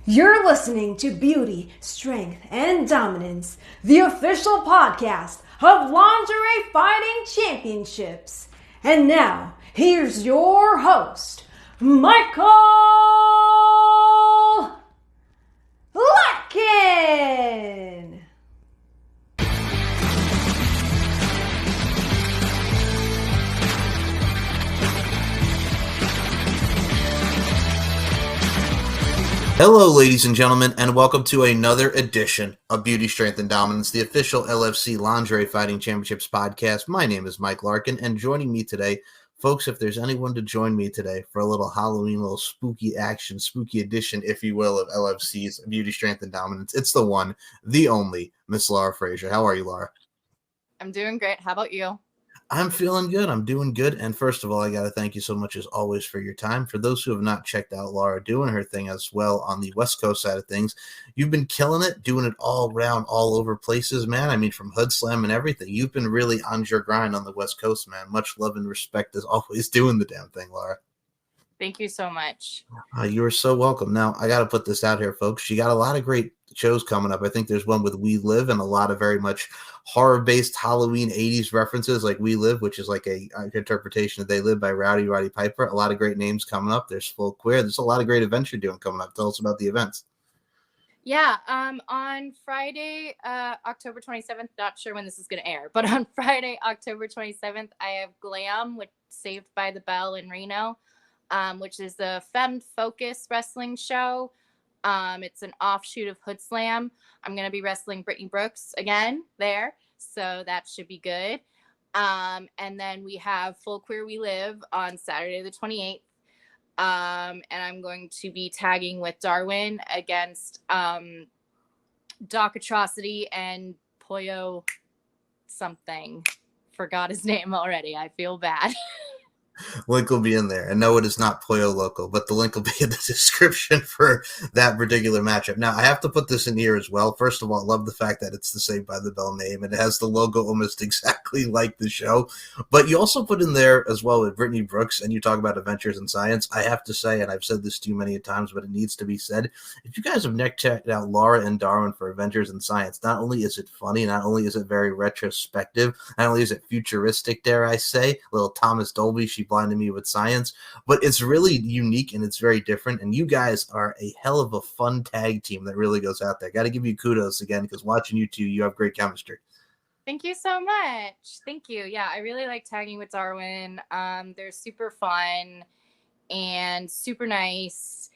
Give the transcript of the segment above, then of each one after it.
You're listening to Beauty, Strength, and Dominance, the official podcast of Lingerie Fighting Championships. And now, here's your host, Michael Larkin. Hello, ladies and gentlemen, and welcome to another edition of Beauty, Strength, and Dominance, the official LFC Lingerie Fighting Championships podcast. My name is Mike Larkin, and joining me today, folks, if there's anyone to join me today for a little Halloween, little spooky action, spooky edition, if you will, of LFC's Beauty, Strength, and Dominance, it's the one, the only, Miss Lara Frazier. How are you, Lara? I'm doing great. How about you? I'm feeling good. I'm doing good. And first of all, I got to thank you so much as always for your time. For those who have not checked out Lara doing her thing as well on the West Coast side of things, you've been killing it, doing it all around, all over places, man. I mean, from Hood Slam and everything. You've been really on your grind on the West Coast, man. Much love and respect as always doing the damn thing, Lara. Thank you so much. You are so welcome. Now, I got to put this out here, folks. She got a lot of great shows coming up. I think there's one with We Live and a lot of very much horror-based Halloween 80s references like We Live, which is like a interpretation of They Live by Roddy Piper. A lot of great names coming up. There's Full Queer. There's a lot of great events you're doing coming up. Tell us about the events. Yeah, on Friday, October 27th, not sure when this is going to air, but on Friday, October 27th, I have Glam with Saved by the Bell in Reno, which is a femme-focused wrestling show. It's an offshoot of Hood Slam. I'm going to be wrestling Britney Brooks again there, so that should be good. And then we have Full Queer We Live on Saturday the 28th. And I'm going to be tagging with Darwin against Doc Atrocity and Pollo something. Forgot his name already. I feel bad. Link will be in there. And no, it is not Pollo Loco, but the link will be in the description for that particular matchup. Now, I have to put this in here as well. First of all, I love the fact that it's the Saved by the Bell name, and it has the logo almost exactly like the show. But you also put in there as well with Britney Brooks, and you talk about Adventures in Science. I have to say, and I've said this to you many times, but it needs to be said, if you guys have never checked out Lara and Darwin for Adventures in Science, not only is it funny, not only is it very retrospective, not only is it futuristic, dare I say, little Thomas Dolby, she blinded me with science, but it's really unique and it's very different. And you guys are a hell of a fun tag team that really goes out there. Got to give you kudos again, because watching you two, you have great chemistry. Thank you so much. Thank you. Yeah, I really like tagging with Darwin. They're super fun and super nice,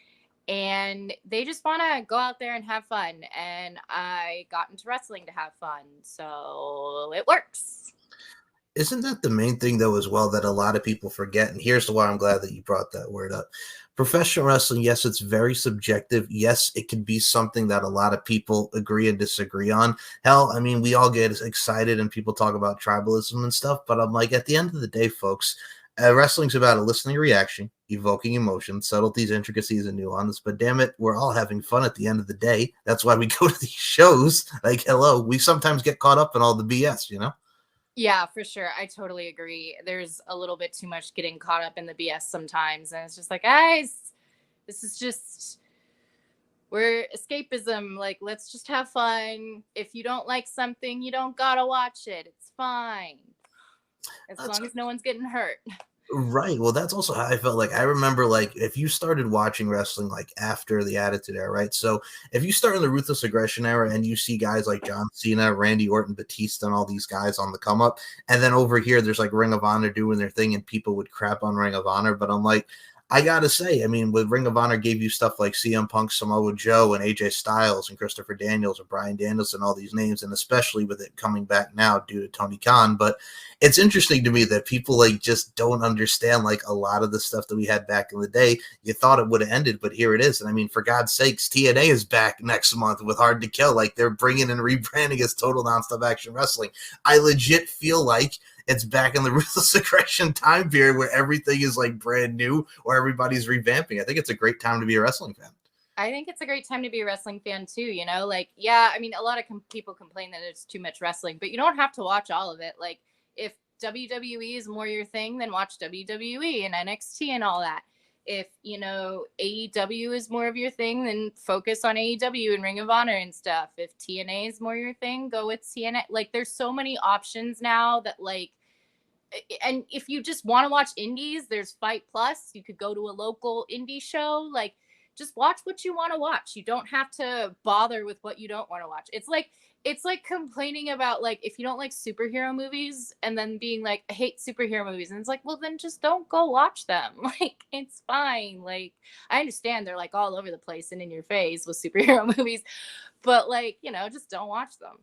and they just want to go out there and have fun. And I got into wrestling to have fun, so it works. Isn't that the main thing, though, as well, that a lot of people forget? And here's why I'm glad that you brought that word up. Professional wrestling, yes, it's very subjective. Yes, it can be something that a lot of people agree and disagree on. Hell, I mean, we all get excited and people talk about tribalism and stuff, but I'm like, at the end of the day, folks, wrestling's about a listening reaction, evoking emotion, subtleties, intricacies, and nuance. But damn it, we're all having fun at the end of the day. That's why we go to these shows. Like, hello, we sometimes get caught up in all the BS, you know? Yeah, for sure. I totally agree. There's a little bit too much getting caught up in the BS sometimes. And it's just like, guys, this is just, we're escapism. Like, let's just have fun. If you don't like something, you don't gotta watch it. It's fine. As long as no one's getting hurt. Right. Well, that's also how I felt. Like, I remember, like, if you started watching wrestling, like, after the Attitude Era, right? So if you start in the Ruthless Aggression Era and you see guys like John Cena, Randy Orton, Batista, and all these guys on the come up, and then over here, there's like Ring of Honor doing their thing and people would crap on Ring of Honor. But I'm like, I gotta say, I mean, with Ring of Honor gave you stuff like CM Punk, Samoa Joe, and AJ Styles, and Christopher Daniels, and Bryan Danielson, all these names, and especially with it coming back now due to Tony Khan. But it's interesting to me that people like just don't understand like a lot of the stuff that we had back in the day. You thought it would have ended, but here it is. And I mean, for God's sakes, TNA is back next month with Hard to Kill. Like, they're bringing and rebranding as Total Nonstop Action Wrestling. I legit feel like it's back in the Ruthless Aggression time period where everything is like brand new or everybody's revamping. I think it's a great time to be a wrestling fan. I think it's a great time to be a wrestling fan too, you know? Like, yeah, I mean, a lot of people complain that it's too much wrestling, but you don't have to watch all of it. Like, if WWE is more your thing, then watch WWE and NXT and all that. If, AEW is more of your thing, then focus on AEW and Ring of Honor and stuff. If TNA is more your thing, go with TNA. Like, there's so many options now that, like, and if you just want to watch indies, there's Fight Plus. You could go to a local indie show. Like, just watch what you want to watch. You don't have to bother with what you don't want to watch. It's like complaining about, like, if you don't like superhero movies and then being like, I hate superhero movies. And it's like, well, then just don't go watch them. Like, it's fine. Like, I understand they're like all over the place and in your face with superhero movies, but, like, just don't watch them.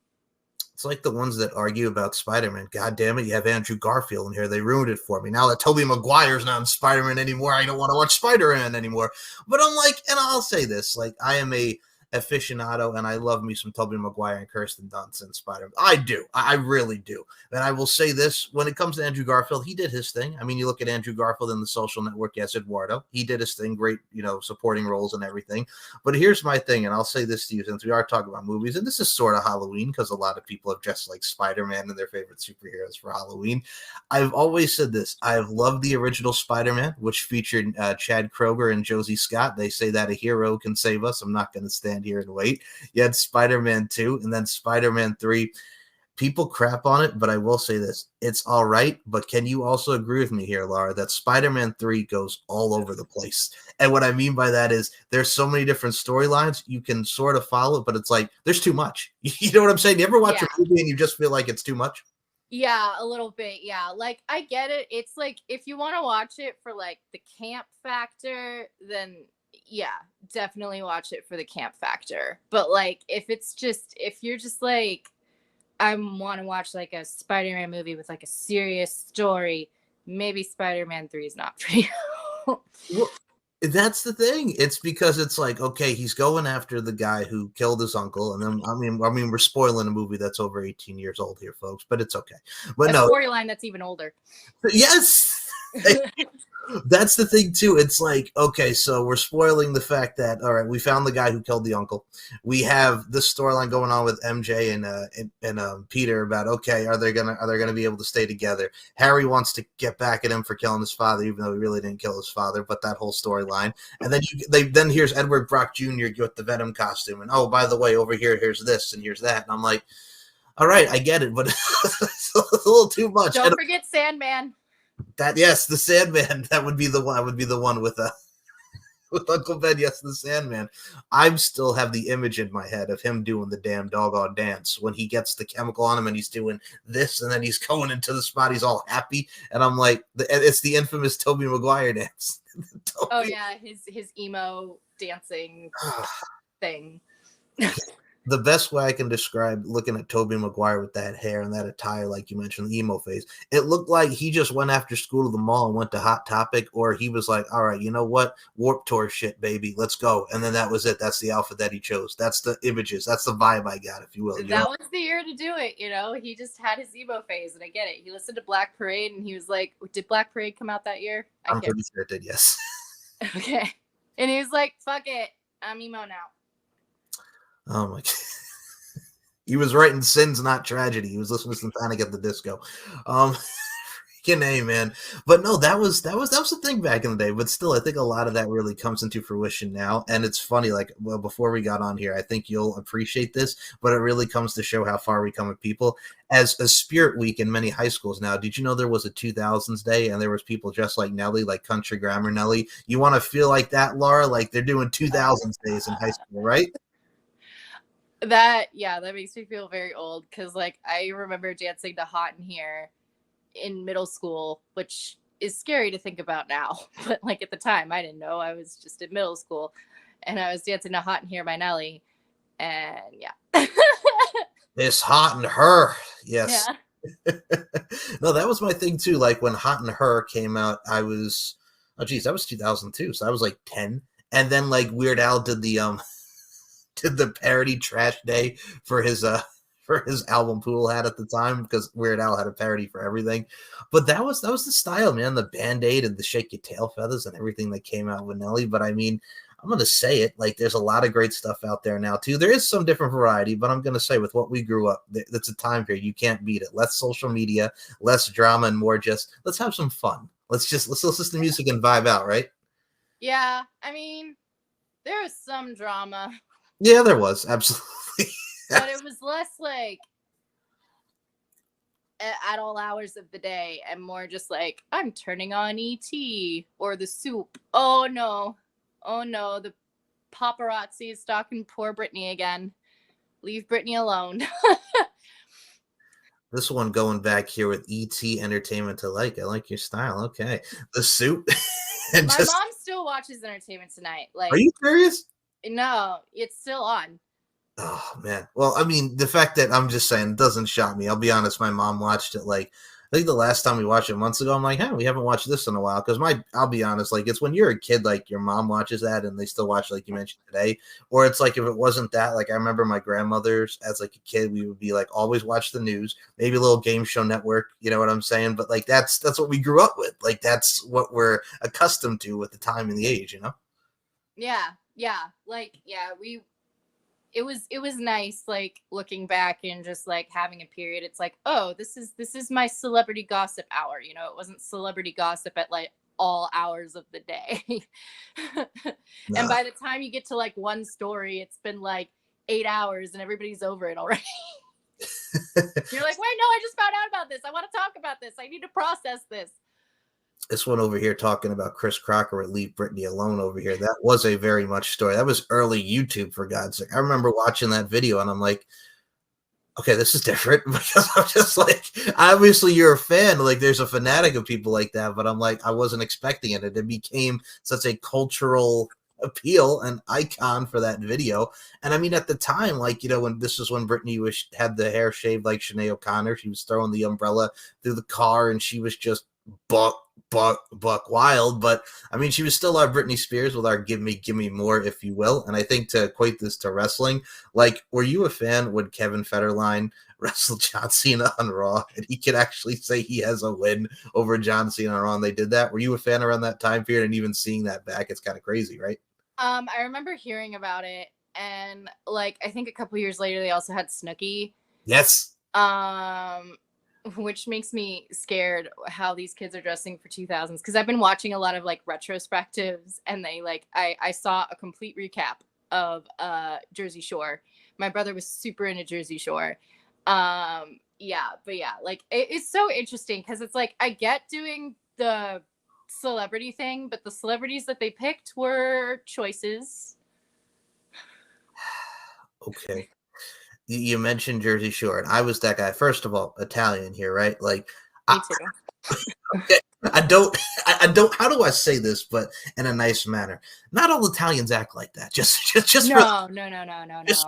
It's like the ones that argue about Spider-Man. God damn it, you have Andrew Garfield in here. They ruined it for me. Now that Toby Maguire's not in Spider-Man anymore, I don't want to watch Spider-Man anymore. But I'm like, and I'll say this, like, I am a aficionado, and I love me some Toby Maguire and Kirsten Dunst and Spider-Man. I do. I really do. And I will say this, when it comes to Andrew Garfield, he did his thing. I mean, you look at Andrew Garfield in The Social Network, yes, Eduardo. He did his thing, great, supporting roles and everything. But here's my thing, and I'll say this to you since we are talking about movies, and this is sort of Halloween because a lot of people have dressed like Spider-Man and their favorite superheroes for Halloween. I've always said this. I've loved the original Spider-Man, which featured Chad Kroeger and Josie Scott. They say that a hero can save us. I'm not going to stand here and wait. You had Spider-Man 2 and then Spider-Man 3. People crap on it, but I will say this. It's all right, but can you also agree with me here, Lara, that Spider-Man 3 goes all over the place? And what I mean by that is there's so many different storylines you can sort of follow, but it's like there's too much. You know what I'm saying? You ever watch a movie and you just feel like it's too much? Yeah, a little bit. Yeah. Like, I get it. It's like, if you want to watch it for, like, the camp factor, then yeah, definitely watch it for the camp factor. But, like, if you're just like, I want to watch, like, a Spider-Man movie with, like, a serious story, maybe Spider-Man 3 is not for you. Well, that's the thing. It's because it's like, okay, he's going after the guy who killed his uncle, and then I mean, we're spoiling a movie that's over 18 years old here, folks, but it's okay. But a storyline that's even older. Yes. That's the thing too. It's like, okay, so we're spoiling the fact that, all right, we found the guy who killed the uncle. We have this storyline going on with MJ and Peter about, okay, are they gonna be able to stay together? Harry wants to get back at him for killing his father, even though he really didn't kill his father. But that whole storyline, and then here's Edward Brock Jr. with the Venom costume, and oh, by the way, over here, here's this and here's that, and I'm like, all right, I get it, but it's a little too much. Don't forget Sandman. Yes, the Sandman. That would be the one. I would be the one with Uncle Ben. Yes, the Sandman. I still have the image in my head of him doing the damn doggone dance when he gets the chemical on him and he's doing this, and then he's going into the spot. He's all happy, and I'm like, it's the infamous Toby Maguire dance. Oh yeah, his emo dancing thing. The best way I can describe looking at Toby Maguire with that hair and that attire, like you mentioned, the emo phase, it looked like he just went after school to the mall and went to Hot Topic, or he was like, all right, you know what? Warped Tour shit, baby. Let's go. And then that was it. That's the outfit that he chose. That's the images. That's the vibe I got, if you will. That was the year to do it, He just had his emo phase, and I get it. He listened to Black Parade, and he was like, did Black Parade come out that year? I'm pretty sure it did, yes. Okay. And he was like, fuck it. I'm emo now. Oh my God. He was writing Sins Not Tragedy. He was listening to Panic at the Disco. Freaking A, man. But no, that was the thing back in the day. But still, I think a lot of that really comes into fruition now. And it's funny, like, well, before we got on here, I think you'll appreciate this, but it really comes to show how far we come with people. As a Spirit Week in many high schools now, did you know there was a 2000s day and there was people just like Nelly, like Country Grammar Nelly? You want to feel like that, Lara? Like they're doing 2000s days in high school, right? That makes me feel very old, because, like, I remember dancing to Hot in Here in middle school, which is scary to think about now. But, like, at the time, I didn't know. I was just in middle school, and I was dancing to Hot in Here by Nelly, and yeah. It's Hot in Her. Yes. Yeah. No, that was my thing, too. Like, when Hot in Her came out, that was 2002, so I was, like, 10. And then, like, Weird Al did the parody Trash Day for his album Poodle Hat at the time, because Weird Al had a parody for everything. But that was the style, man. The Band-Aid and the Shake Your Tail Feathers and everything that came out with Nelly. But I mean, I'm gonna say it, like, there's a lot of great stuff out there now too. There is some different variety, but I'm gonna say with what we grew up, that's a time period you can't beat it. Less social media, less drama, and more just let's have some fun. Let's listen to music and vibe out, right? Yeah, I mean, there was some drama. Yeah, there was, absolutely. But it was less like at all hours of the day and more just like, I'm turning on ET or The Soup. Oh no, the paparazzi is stalking poor Britney again. Leave Britney alone. This one going back here with ET Entertainment to like. I like your style. Okay. The Soup. My mom still watches Entertainment Tonight. Like, are you serious? No, it's still on. Oh man. Well, I mean, the fact that I'm just saying doesn't shock me. I'll be honest, my mom watched it like I think the last time we watched it months ago. I'm like, hey, we haven't watched this in a while. Because I'll be honest, like it's when you're a kid, like your mom watches that and they still watch, like you mentioned today. Or it's like if it wasn't that, like I remember my grandmother's as like a kid, we would be like always watch the news, maybe a little game show network, you know what I'm saying? But like that's what we grew up with. Like that's what we're accustomed to with the time and the age, you know? Yeah. Like, yeah, it was nice, like looking back and just like having a period. It's like, oh, this is my celebrity gossip hour. You know, it wasn't celebrity gossip at like all hours of the day. And by the time you get to like one story, it's been like 8 hours and everybody's over it already. You're like, wait, no, I just found out about this. I want to talk about this. I need to process this. This one over here talking about Chris Crocker would leave Britney alone over here. That was a very much story. That was early YouTube, for God's sake. I remember watching that video and I'm like, okay, this is different. Because I'm just like, obviously you're a fan. Like there's a fanatic of people like that, but I'm like, I wasn't expecting it. It became such a cultural appeal and icon for that video. And I mean, at the time, like, you know, when this was when Britney had the hair shaved like Sinead O'Connor, she was throwing the umbrella through the car and she was just buck wild. But I mean, she was still our Britney Spears with our give me more, if you will. And I think to equate this to wrestling, like, were you a fan when Kevin Federline wrestled John Cena on Raw and he could actually say he has a win over John Cena on Raw and they did that? Were you a fan around that time period? And even seeing that back, it's kind of crazy, right? I remember hearing about it, and like I think a couple years later they also had Snooki. Yes. Which makes me scared how these kids are dressing for 2000s, because I've been watching a lot of like retrospectives, and they like I saw a complete recap of Jersey Shore. My brother was super into Jersey Shore. But yeah, like it's so interesting because it's like I get doing the celebrity thing, but the celebrities that they picked were choices. Okay. You mentioned Jersey Shore, and I was that guy. First of all, Italian here, right? Like, Me too. Okay. I don't, how do I say this, but in a nice manner? Not all Italians act like that. Just No. Just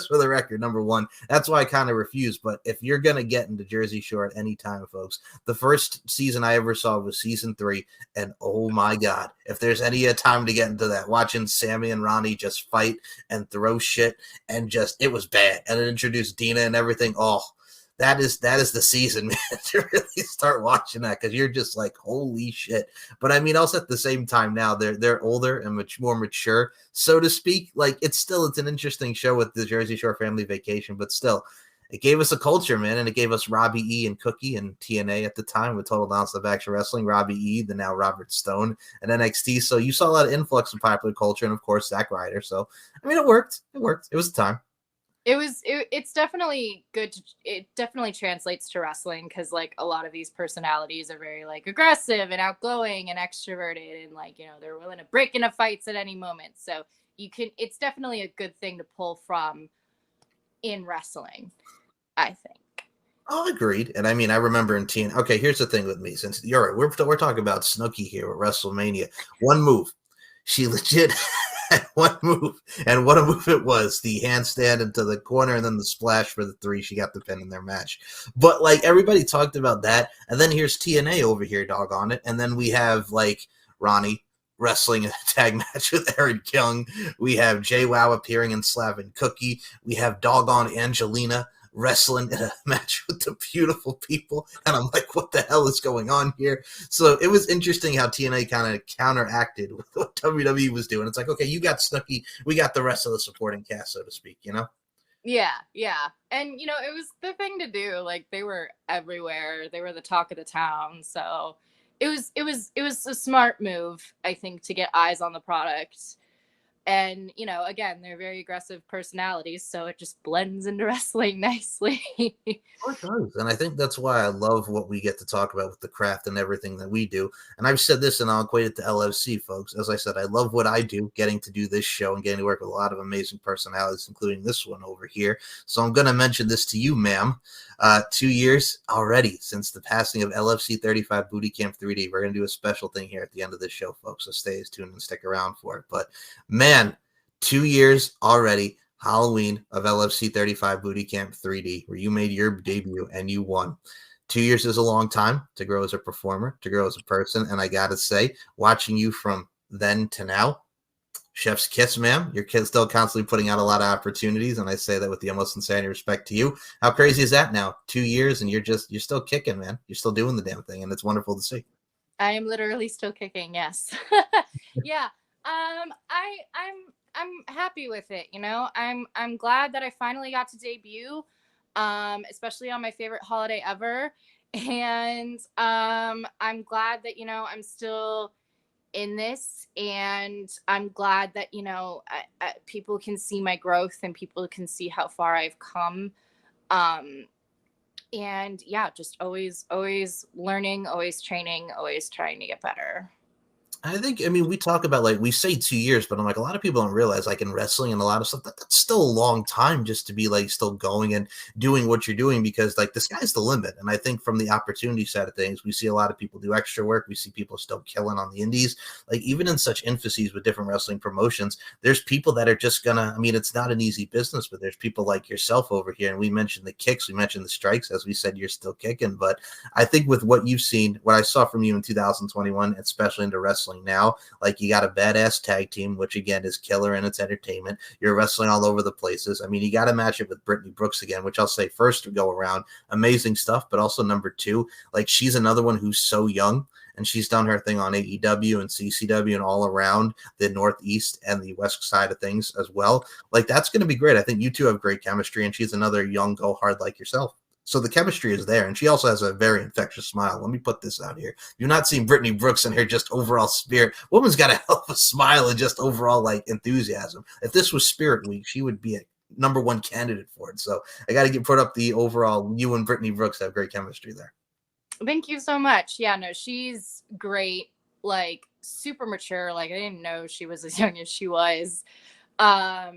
for the record, number one, that's why I kind of refuse. But if you're going to get into Jersey Shore at any time, folks, the first season I ever saw was season 3. And oh my God, if there's any time to get into that, watching Sammy and Ronnie just fight and throw shit and just, it was bad. And it introduced Dina and everything. Oh, that is the season, man, to really start watching that, because you're just like, holy shit. But I mean, also at the same time now, they're older and more mature, so to speak. Like it's an interesting show with the Jersey Shore Family Vacation, but still, it gave us a culture, man, and it gave us Robbie E. and Cookie and TNA at the time with Total Dance of Action Wrestling, Robbie E., the now Robert Stone, and NXT. So you saw a lot of influx of popular culture, and of course, Zack Ryder. So I mean, it worked. It was a time. It's definitely good. It definitely translates to wrestling, because like a lot of these personalities are very like aggressive and outgoing and extroverted, and like, you know, they're willing to break into fights at any moment. So it's definitely a good thing to pull from in wrestling, I think. Oh, agreed. And I mean, I remember in TNA. Okay, here's the thing with me. Since you're right, we're talking about Snooki here at WrestleMania. One move, she legit had one move, and what a move it was! The handstand into the corner, and then the splash for the 3. She got the pin in their match. But like everybody talked about that, and then here's TNA over here, doggone it, and then we have like Ronnie wrestling in a tag match with Eric Young. We have JWoww appearing in Slavin Cookie. We have doggone Angelina wrestling in a match with the beautiful people, and I'm like, what the hell is going on here? So it was interesting how TNA kind of counteracted with what WWE was doing. It's like, okay, you got Snooki, we got the rest of the supporting cast, so to speak, you know? Yeah. And you know, it was the thing to do. Like, they were everywhere. They were the talk of the town. So it was a smart move, I think, to get eyes on the product. And, you know, again, they're very aggressive personalities, so it just blends into wrestling nicely. Oh, it does. And I think that's why I love what we get to talk about with the craft and everything that we do. And I've said this and I'll equate it to LFC, folks. As I said, I love what I do, getting to do this show and getting to work with a lot of amazing personalities, including this one over here. So I'm going to mention this to you, ma'am. 2 years already since the passing of LFC 35 Booty Camp 3D. We're going to do a special thing here at the end of this show, folks. So stay tuned and stick around for it. But man, 2 years already. Halloween of LFC 35 Booty Camp 3D, where you made your debut and you won. 2 years is a long time to grow as a performer, to grow as a person. And I got to say, watching you from then to now, chef's kiss, ma'am. Your kid's still constantly putting out a lot of opportunities. And I say that with the utmost sincerity and respect to you. How crazy is that now? 2 years and you're still kicking, man. You're still doing the damn thing. And it's wonderful to see. I am literally still kicking. Yes. Yeah. I'm happy with it. You know, I'm glad that I finally got to debut, especially on my favorite holiday ever. And I'm glad that, you know, I'm still in this, and I'm glad that, you know, people can see my growth and people can see how far I've come. And yeah, just always learning, always training, always trying to get better. I mean, we talk about, like, we say 2 years, but I'm like, a lot of people don't realize, like, in wrestling and a lot of stuff, that's still a long time just to be, like, still going and doing what you're doing, because, like, the sky's the limit. And I think from the opportunity side of things, we see a lot of people do extra work. We see people still killing on the indies. Like, even in such infancies with different wrestling promotions, there's people that are just gonna, I mean, it's not an easy business, but there's people like yourself over here. And we mentioned the kicks, we mentioned the strikes, as we said, you're still kicking. But I think with what you've seen, what I saw from you in 2021, especially into wrestling now, like, you got a badass tag team, which again is killer and it's entertainment. You're wrestling all over the places. I mean, you got to match it with Brittany Brooks again, which I'll say first to go around, amazing stuff, but also number two, like, she's another one who's so young, and she's done her thing on AEW and CCW and all around the Northeast and the West side of things as well. Like, that's going to be great. I think you two have great chemistry, and she's another young go hard like yourself. So the chemistry is there, and she also has a very infectious smile. Let me put this out here. You're not seeing Brittany Brooks in her just overall spirit. Woman's got a hell of a smile and just overall, like, enthusiasm. If this was Spirit Week, she would be a number one candidate for it. So I got to put up the overall, you and Brittany Brooks have great chemistry there. Thank you so much. Yeah, no, she's great. Like, super mature. Like, I didn't know she was as young as she was.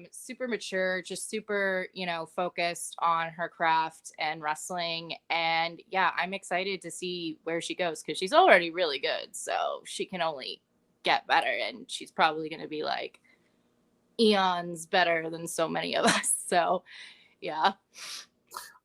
Super mature, just super, you know, focused on her craft and wrestling. And yeah, I'm excited to see where she goes, because she's already really good, so she can only get better, and she's probably going to be like eons better than so many of us. So yeah.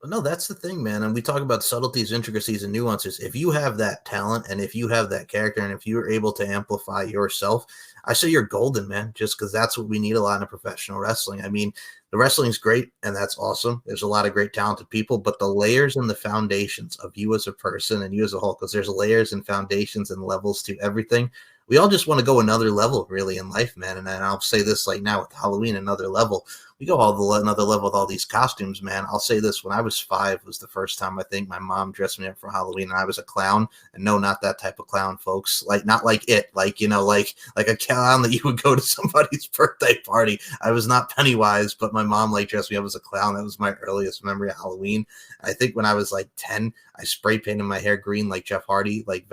No, that's the thing, man. And we talk about subtleties, intricacies, and nuances. If you have that talent and if you have that character and if you're able to amplify yourself, I say you're golden, man, just because that's what we need a lot in professional wrestling. I mean, the wrestling's great, and that's awesome. There's a lot of great talented people, but the layers and the foundations of you as a person and you as a whole, because there's layers and foundations and levels to everything. We all just want to go another level, really, in life, man. And I'll say this, like, now with Halloween, another level. We go another level with all these costumes, man. I'll say this: when I was 5 was the first time I think my mom dressed me up for Halloween, and I was a clown. And no, not that type of clown, folks. Like, not like it, like, you know, like a clown that you would go to somebody's birthday party. I was not Pennywise, but my mom, like, dressed me up as a clown. That was my earliest memory of Halloween. I think when I was like 10, I spray painted my hair green like Jeff Hardy, like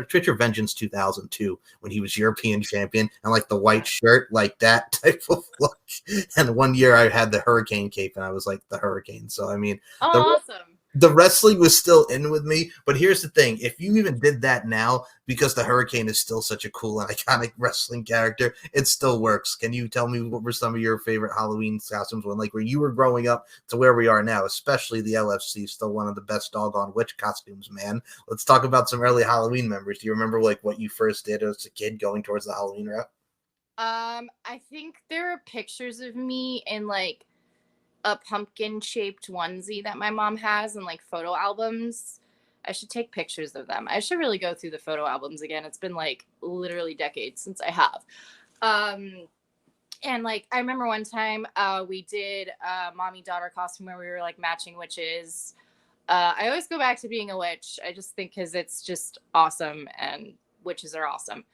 picture Vengeance 2002 when he was European champion, and like the white shirt, like that type of look. And one year I had the hurricane cape, and I was like the Hurricane. So I mean, awesome. The wrestling was still in with me, but here's the thing: if you even did that now, because the Hurricane is still such a cool and iconic wrestling character, it still works. Can you tell me what were some of your favorite Halloween costumes when, like, where you were growing up to where we are now, especially the LFC, still one of the best doggone witch costumes, man. Let's talk about some early Halloween memories. Do you remember, like, what you first did as a kid going towards the Halloween route? I think there are pictures of me in, like, a pumpkin shaped onesie that my mom has in, like, photo albums. I should take pictures of them. I should really go through the photo albums again. It's been, like, literally decades since I have. And, like, I remember one time we did a mommy daughter costume where we were, like, matching witches. I always go back to being a witch. I just think because it's just awesome, and witches are awesome.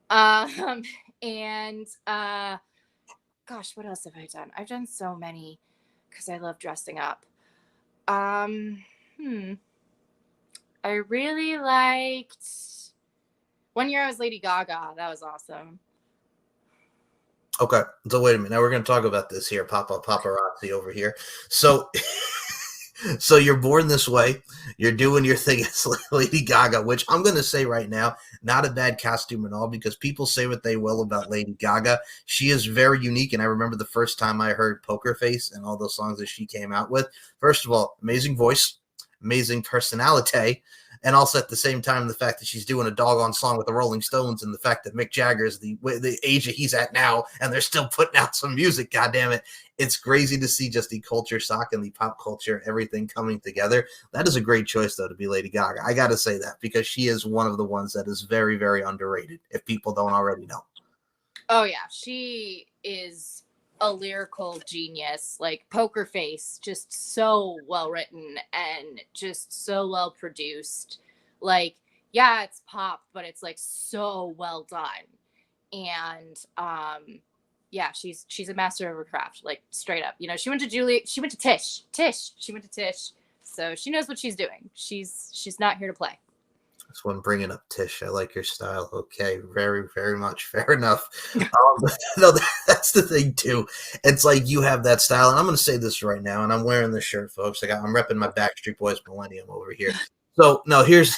Gosh, what else have I done? I've done so many because I love dressing up. I really liked one year I was Lady Gaga. That was awesome. Okay, so wait a minute. Now we're going to talk about this here, paparazzi over here. So, so you're born this way. You're doing your thing as Lady Gaga, which I'm going to say right now, not a bad costume at all, because people say what they will about Lady Gaga. She is very unique, and I remember the first time I heard Poker Face and all those songs that she came out with. First of all, amazing voice, amazing personality, and also at the same time, the fact that she's doing a doggone song with the Rolling Stones, and the fact that Mick Jagger is the age that he's at now, and they're still putting out some music. God damn it. It's crazy to see just the culture shock and the pop culture, everything coming together. That is a great choice, though, to be Lady Gaga. I got to say that, because she is one of the ones that is very, very underrated, if people don't already know. Oh, yeah. She is a lyrical genius. Like Poker Face, just so well written and just so well produced. Like, yeah, it's pop, but it's like so well done. And yeah, she's a master of her craft, like straight up. You know, she went to Tish. So she knows what she's doing. She's not here to play. That's one bringing up Tish. I like your style. Okay, very, very much. Fair enough. No, that's the thing too. It's like you have that style, and I'm going to say this right now, and I'm wearing this shirt, folks. I'm repping my Backstreet Boys Millennium over here. So no, here's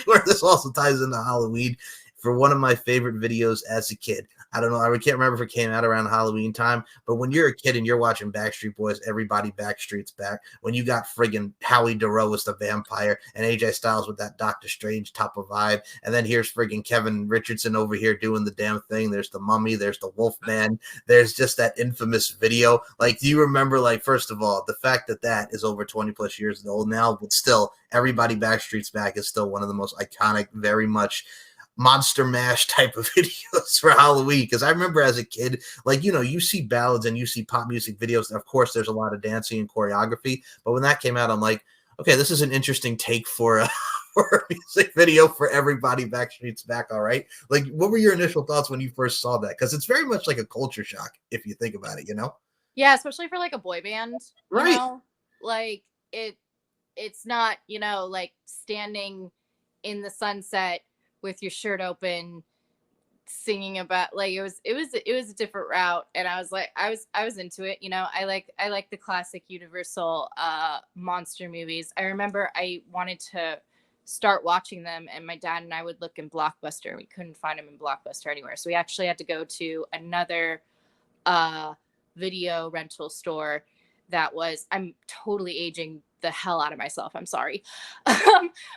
where this also ties into Halloween. For one of my favorite videos as a kid. I don't know. I can't remember if it came out around Halloween time, but when you're a kid and you're watching Backstreet Boys, everybody Backstreet's back. When you got friggin' Howie DeRoe as the vampire and AJ Styles with that Doctor Strange type of vibe. And then here's friggin' Kevin Richardson over here doing the damn thing. There's the Mummy. There's the Wolfman. There's just that infamous video. Like, do you remember, like, first of all, the fact that that is over 20 plus years old now, but still everybody Backstreet's back is still one of the most iconic, very much Monster Mash type of videos for Halloween. Because I remember as a kid, like, you know, you see ballads and you see pop music videos. Of course, there's a lot of dancing and choreography. But when that came out, I'm like, okay, this is an interesting take for a music video for everybody Backstreet's back. All right. Like, what were your initial thoughts when you first saw that? Because it's very much like a culture shock if you think about it, you know? Yeah, especially for like a boy band. Right. You know? Like it's not, you know, like standing in the sunset with your shirt open singing about, like, it was a different route, and I was like, I was into it, you know. I like the classic Universal monster movies. I remember I wanted to start watching them, and my dad and I would look in Blockbuster, and we couldn't find them in Blockbuster anywhere, so we actually had to go to another video rental store that was, I'm totally aging the hell out of myself, I'm sorry.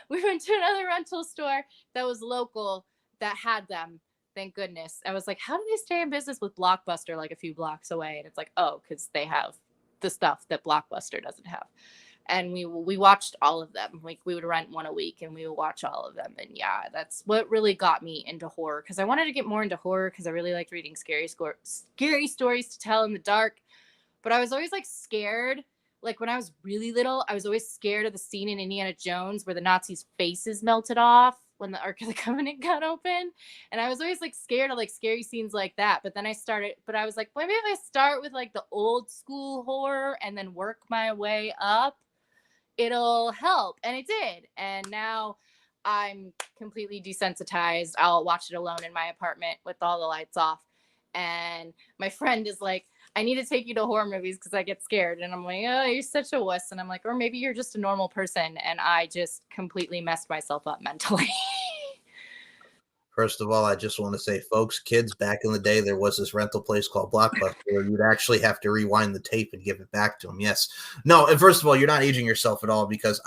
We went to another rental store that was local that had them, thank goodness. I was like, how do they stay in business with Blockbuster like a few blocks away? And it's like, oh, because they have the stuff that Blockbuster doesn't have. And we watched all of them. Like, we would rent one a week and we would watch all of them. And yeah, that's what really got me into horror, because I wanted to get more into horror because I really liked reading scary stories to tell in the dark. But I was always like scared. Like, when I was really little, I was always scared of the scene in Indiana Jones where the Nazis' faces melted off when the Ark of the Covenant got open. And I was always like scared of like scary scenes like that. But then I was like, maybe if I start with like the old school horror and then work my way up, it'll help. And it did. And now I'm completely desensitized. I'll watch it alone in my apartment with all the lights off. And my friend is like, I need to take you to horror movies because I get scared. And I'm like, oh, you're such a wuss. And I'm like, or maybe you're just a normal person. And I just completely messed myself up mentally. First of all, I just want to say, folks, kids, back in the day, there was this rental place called Blockbuster where you'd actually have to rewind the tape and give it back to them. Yes. No, and first of all, you're not aging yourself at all, because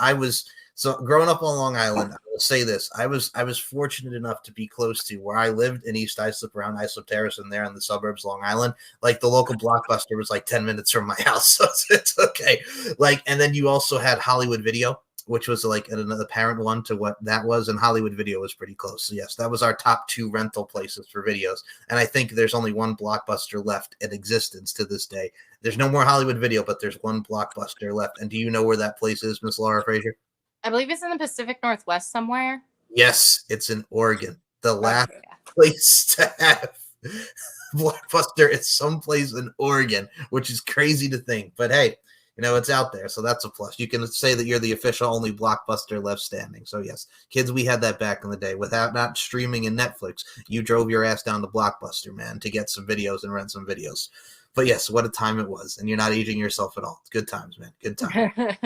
so growing up on Long Island, I will say this. I was fortunate enough to be close to where I lived in East Islip, around Islip Terrace, and there in the suburbs, Long Island. Like, the local Blockbuster was like 10 minutes from my house, so it's okay. Like, and then you also had Hollywood Video. which was like an apparent one to what that was, and Hollywood Video was pretty close. So yes, that was our top 2 rental places for videos. And I think there's only one Blockbuster left in existence to this day. There's no more Hollywood Video, but there's one Blockbuster left. And do you know where that place is, Miss Lara Frazier? I believe it's in the Pacific Northwest somewhere. Yes, it's in Oregon. The last place to have Blockbuster is someplace in Oregon, which is crazy to think. But hey, it's out there, so that's a plus. You can say that you're the official only Blockbuster left standing. So yes, kids, we had that back in the day. Without not streaming and Netflix, you drove your ass down to Blockbuster, man, to get some videos and rent some videos. But yes, what a time it was, and you're not aging yourself at all. It's good times, man. Good times.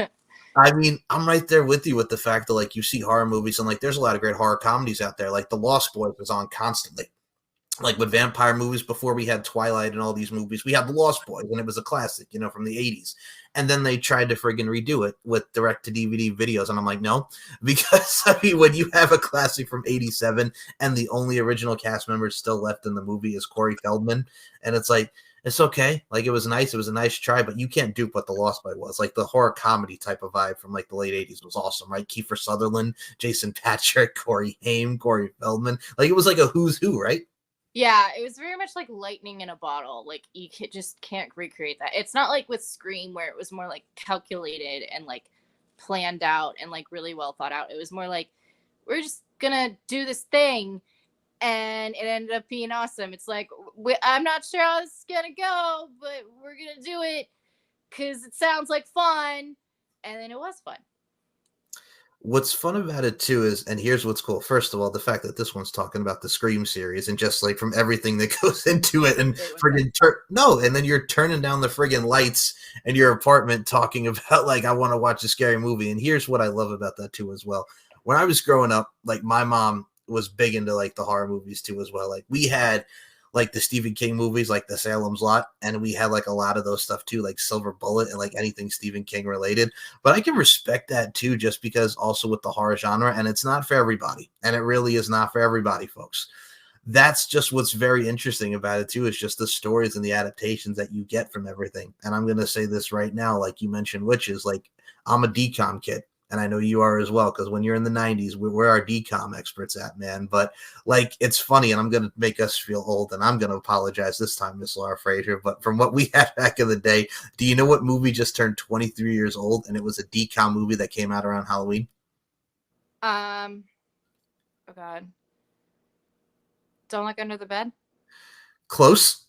I mean, I'm right there with you with the fact that, like, you see horror movies, and, like, there's a lot of great horror comedies out there. Like, The Lost Boys was on constantly. Like, with vampire movies, before we had Twilight and all these movies, we had The Lost Boys, and it was a classic, from the 80s. And then they tried to friggin' redo it with direct-to-DVD videos, and I'm like, no. Because, I mean, when you have a classic from 87, and the only original cast member still left in the movie is Corey Feldman, and it's like, it's okay. Like, it was nice. It was a nice try, but you can't dupe what The Lost Boy was. Like, the horror comedy type of vibe from, like, the late 80s was awesome, right? Kiefer Sutherland, Jason Patrick, Corey Haim, Corey Feldman. Like, it was like a who's who, right? Yeah, it was very much like lightning in a bottle. Like, you just can't recreate that. It's not like with Scream, where it was more, like, calculated and, like, planned out and, like, really well thought out. It was more like, we're just gonna do this thing, and it ended up being awesome. It's like, I'm not sure how this is gonna go, but we're gonna do it because it sounds like fun. And then it was fun. What's fun about it too is, and here's what's cool. First of all, the fact that this one's talking about the Scream series, and just like from everything that goes into it, and friggin' and then you're turning down the friggin' lights in your apartment talking about, like, I want to watch a scary movie. And here's what I love about that too as well. When I was growing up, like, my mom was big into, like, the horror movies too as well. Like, we had, like, the Stephen King movies, like the Salem's Lot, and we had, like, a lot of those stuff too, like Silver Bullet and, like, anything Stephen King related. But I can respect that too, just because also with the horror genre, and it's not for everybody, and it really is not for everybody, folks. That's just what's very interesting about it too, is just the stories and the adaptations that you get from everything. And I'm going to say this right now, like you mentioned witches, like, I'm a DCOM kid. And I know you are as well, because when you're in the 90s, we're our DCOM experts at, man. But, like, it's funny, and I'm going to make us feel old, and I'm going to apologize this time, Miss Lara Frazier. But from what we had back in the day, do you know what movie just turned 23 years old, and it was a DCOM movie that came out around Halloween? Oh, God. Don't Look Under the Bed? Close.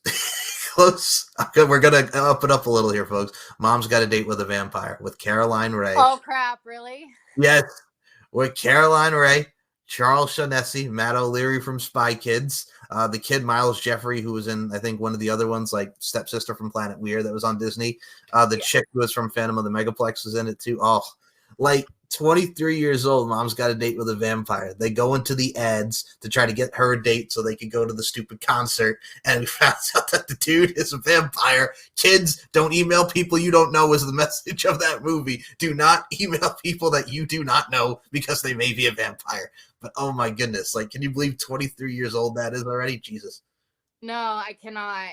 Close. Okay, we're going to up it up a little here, folks. Mom's Got a Date with a Vampire with Caroline Rhea. Oh, crap, really? Yes, with Caroline Rhea, Charles Shaughnessy, Matt O'Leary from Spy Kids, the kid Miles Jeffrey, who was in, I think, one of the other ones, like Stepsister from Planet Weird, that was on Disney. Chick who was from Phantom of the Megaplex was in it, too. Oh, like, 23 years old, Mom's Got a Date with a Vampire. They go into the ads to try to get her a date so they could go to the stupid concert, and we found out that the dude is a vampire. Kids, don't email people you don't know is the message of that movie. Do not email people that you do not know, because they may be a vampire. But oh my goodness, like, can you believe 23 years old that is already? Jesus. No, I cannot.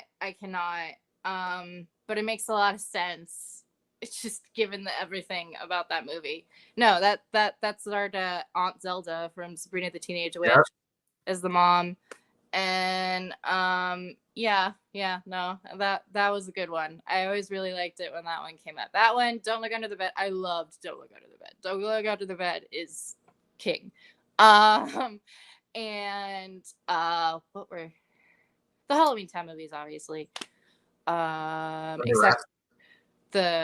But it makes a lot of sense. It's just given everything about that movie. No, that's our Aunt Zelda from Sabrina the Teenage Witch as the mom, and no, that was a good one. I always really liked it when that one came out. That one, Don't Look Under the Bed. I loved Don't Look Under the Bed. Don't Look Under the Bed is king. And what were the Halloween Town movies? Obviously,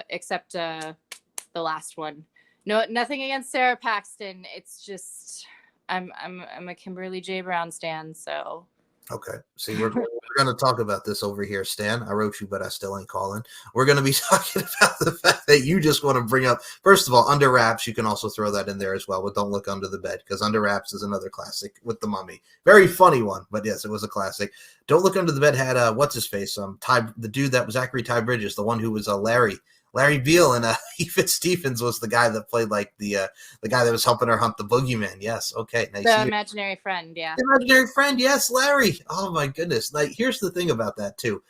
except the last one. No, nothing against Sarah Paxton. It's just I'm a Kimberly J. Brown stan, so. Okay. See, we're going to talk about this over here, Stan. I wrote you, but I still ain't calling. We're going to be talking about the fact that you just want to bring up, first of all, Under Wraps. You can also throw that in there as well with Don't Look Under the Bed, because Under Wraps is another classic with the Mummy. Very funny one, but yes, it was a classic. Don't Look Under the Bed had, what's his face? The dude that was Zachary Ty Bridges, the one who was Larry Beale, and Fitz Stephens was the guy that played, like, the guy that was helping her hunt the boogeyman. Yes, okay. Nice. The imaginary friend, yeah. The imaginary friend, yes, Larry. Oh my goodness! Like, here's the thing about that too.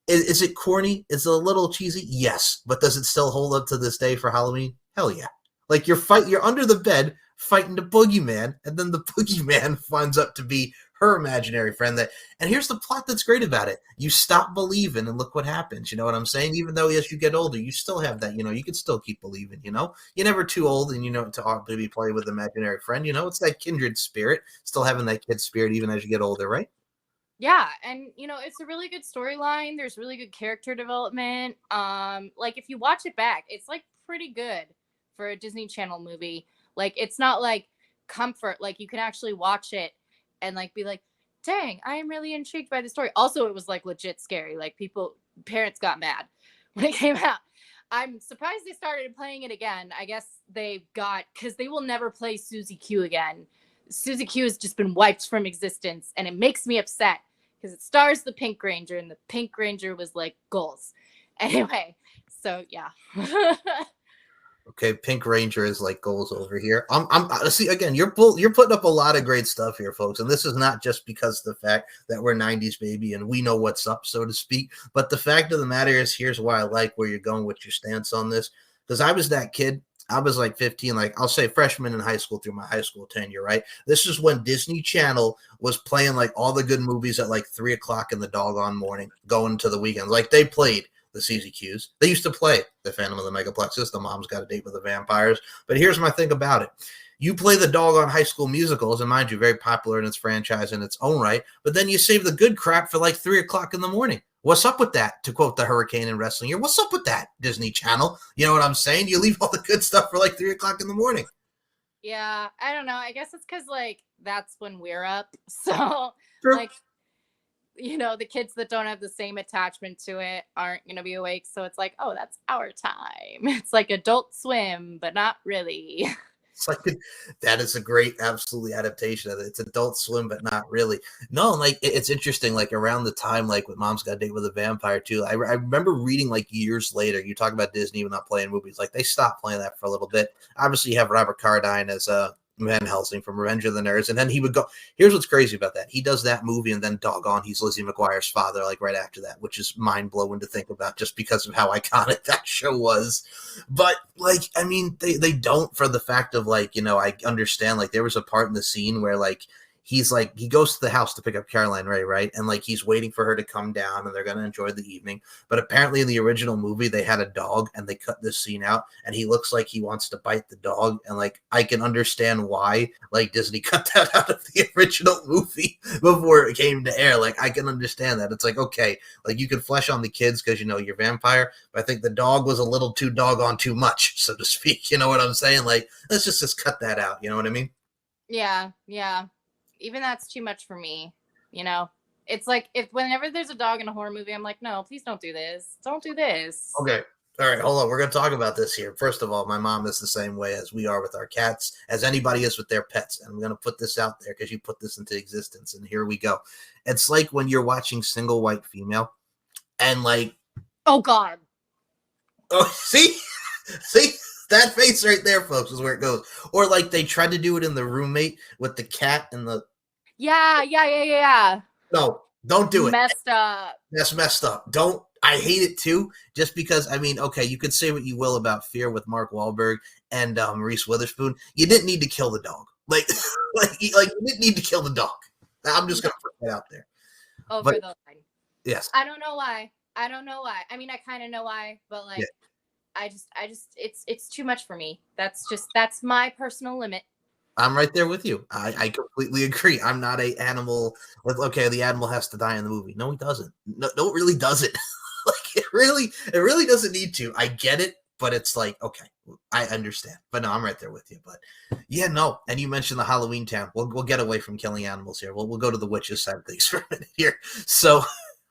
Is it corny? Is it a little cheesy? Yes, but does it still hold up to this day for Halloween? Hell yeah! Like you're under the bed fighting the boogeyman, and then the boogeyman finds up to be her imaginary friend. And here's the plot that's great about it. You stop believing, and look what happens. You know what I'm saying? Even though as you get older, you still have that, you can still keep believing, you're never too old, and to be playing with imaginary friend, it's that kindred spirit, still having that kid spirit even as you get older, right? Yeah, and it's a really good storyline. There's really good character development. Like if you watch it back, it's like pretty good for a Disney Channel movie. Like it's not like comfort, like you can actually watch it and like be like, dang, I am really intrigued by the story. Also, it was like legit scary. Like parents got mad when it came out. I'm surprised they started playing it again. I guess because they will never play Susie Q again. Susie Q has just been wiped from existence, and it makes me upset because it stars the Pink Ranger, and the Pink Ranger was like goals. Anyway, so yeah. Okay, Pink Ranger is like goals over here. I'm see again. You're putting up a lot of great stuff here, folks, and this is not just because of the fact that we're '90s baby and we know what's up, so to speak. But the fact of the matter is, here's why I like where you're going with your stance on this. Because I was that kid. I was like 15, like I'll say freshman in high school through my high school tenure, right? This is when Disney Channel was playing like all the good movies at like 3:00 in the doggone morning, going to the weekends. Like they played the CZQs. They used to play the Phantom of the Megaplexes, the Mom's Got a Date with the Vampires. But here's my thing about it. You play the doggone High School Musicals, and mind you, very popular in its franchise in its own right, but then you save the good crap for like 3:00 in the morning. What's up with that? To quote the Hurricane in wrestling here, what's up with that, Disney Channel? You know what I'm saying? You leave all the good stuff for like 3:00 in the morning. Yeah, I don't know. I guess it's because like that's when we're up. So True. Like, the kids that don't have the same attachment to it aren't going to be awake. So it's like, oh, that's our time. It's like Adult Swim, but not really. It's like that is a great, absolutely adaptation of it. It's Adult Swim, but not really. No, like it's interesting. Like around the time, like with Mom's Got a Date with a Vampire too. I remember reading like years later. You talk about Disney not playing movies, like they stopped playing that for a little bit. Obviously, you have Robert Carradine as Van Helsing from Revenge of the Nerds, and then he would go. Here's what's crazy about that: he does that movie, and then doggone, he's Lizzie McGuire's father, like right after that, which is mind blowing to think about, just because of how iconic that show was. But like, I mean, they don't, for the fact of like, I understand. Like there was a part in the scene where like he's like, he goes to the house to pick up Caroline Ray, right? And like he's waiting for her to come down and they're going to enjoy the evening. But apparently in the original movie, they had a dog and they cut this scene out and he looks like he wants to bite the dog. And like, I can understand why like Disney cut that out of the original movie before it came to air. Like I can understand that. It's like, okay, like you can flesh on the kids because, you're vampire, but I think the dog was a little too doggone too much, so to speak. You know what I'm saying? Like, let's just cut that out. You know what I mean? Yeah. Even that's too much for me. It's like whenever there's a dog in a horror movie, I'm like, no, please don't do this. Don't do this. Okay. All right, hold on. We're going to talk about this here. First of all, my mom is the same way as we are with our cats, as anybody is with their pets. And I'm going to put this out there because you put this into existence. And here we go. It's like when you're watching Single White Female and like. Oh, God. Oh, see? That face right there, folks, is where it goes. Or like they tried to do it in The Roommate with the cat and the. Yeah. No, don't do it. Messed up. That's messed up. Don't. I hate it too, just because, I mean, okay, you could say what you will about Fear with Mark Wahlberg and Reese Witherspoon. You didn't need to kill the dog. Like you didn't need to kill the dog. I'm just going to put that out there. Over the line. Yes. I don't know why. I mean, I kind of know why, but like, yeah. I just, it's too much for me. That's my personal limit. I'm right there with you. I completely agree. I'm not a animal. Okay, the animal has to die in the movie. No, he doesn't. No, it really doesn't. Like it really doesn't need to. I get it, but it's like, okay, I understand. But no, I'm right there with you. But yeah, no. And you mentioned the Halloween Town. We'll get away from killing animals here. We'll go to the witches side of things for a minute here. So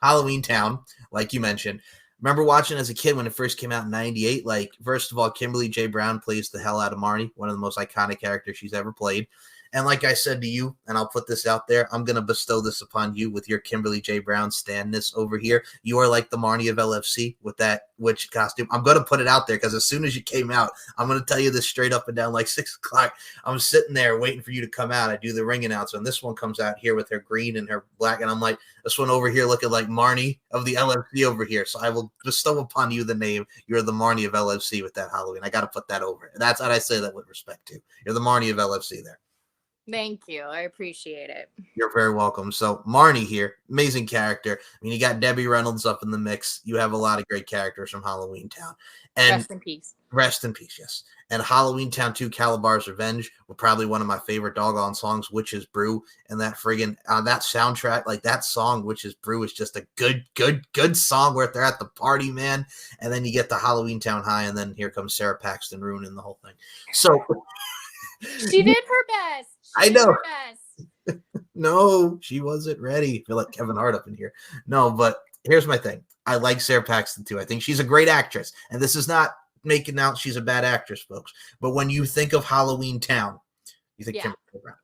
Halloween Town, like you mentioned. Remember watching as a kid when it first came out in 98? Like, first of all, Kimberly J. Brown plays the hell out of Marnie, one of the most iconic characters she's ever played. And like I said to you, and I'll put this out there, I'm going to bestow this upon you with your Kimberly J. Brown standness over here. You are like the Marnie of LFC with that witch costume. I'm going to put it out there because as soon as you came out, I'm going to tell you this straight up and down like 6 o'clock. I'm sitting there waiting for you to come out. I do the ring announcement. This one comes out here with her green and her black. And I'm like, this one over here looking like Marnie of the LFC over here. So I will bestow upon you the name. You're the Marnie of LFC with that Halloween. I got to put that over. And that's how I say that with respect to. You're the Marnie of LFC there. Thank you. I appreciate it. You're very welcome. So Marnie here, amazing character. I mean, you got Debbie Reynolds up in the mix. You have a lot of great characters from Halloween Town. And rest in peace. Rest in peace, yes. And Halloween Town 2, Calabar's Revenge were probably one of my favorite doggone songs, Witch's Brew. And that friggin' that soundtrack, like that song, Witch's Brew, is just a good song where they're at the party, man. And then you get the Halloween Town High, and then here comes Sarah Paxton ruining the whole thing. So she did her best. I know. No, she wasn't ready. I feel like Kevin Hart up in here. No, but here's my thing. I like Sarah Paxton too. I think she's a great actress. And this is not making out she's a bad actress, folks. But when you think of Halloween Town, you think Kimberly Brown.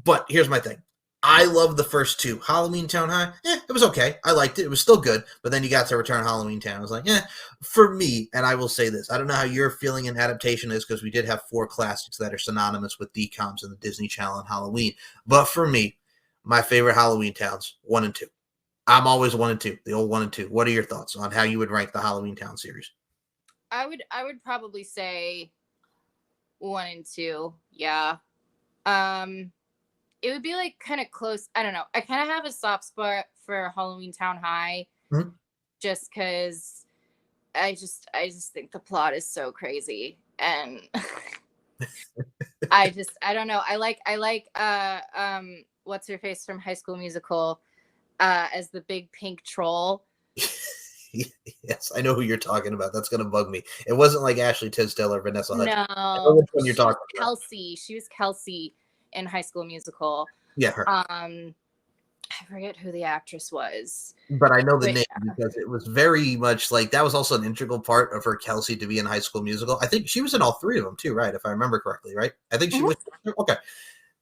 But here's my thing. I love the first two. Halloween Town High, it was okay. I liked it. It was still good. But then you got to Return Halloween Town. I was like, for me, and I will say this. I don't know how your feeling and adaptation is because we did have 4 classics that are synonymous with DComs and the Disney Channel and Halloween. But for me, my favorite Halloween Towns, 1 and 2. I'm always 1 and 2, the old 1 and 2. What are your thoughts on how you would rank the Halloween Town series? I would probably say 1 and 2. Yeah. It would be like kind of close. I don't know. I kind of have a soft spot for Halloween Town High, just because I just think the plot is so crazy, and I don't know. I like what's her face from High School Musical as the big pink troll. Yes, I know who you're talking about. That's gonna bug me. It wasn't like Ashley Tisdale or Vanessa Hudgens. No, I know which one you're talking about. Kelsey. She was Kelsey in High School Musical. Yeah, her. I forget who the actress was, but I know the name because it was very much like that was also an integral part of her Kelsey to be in High School Musical. I think she was in all 3 of them too, right? If I remember correctly, right? I think she was. Okay.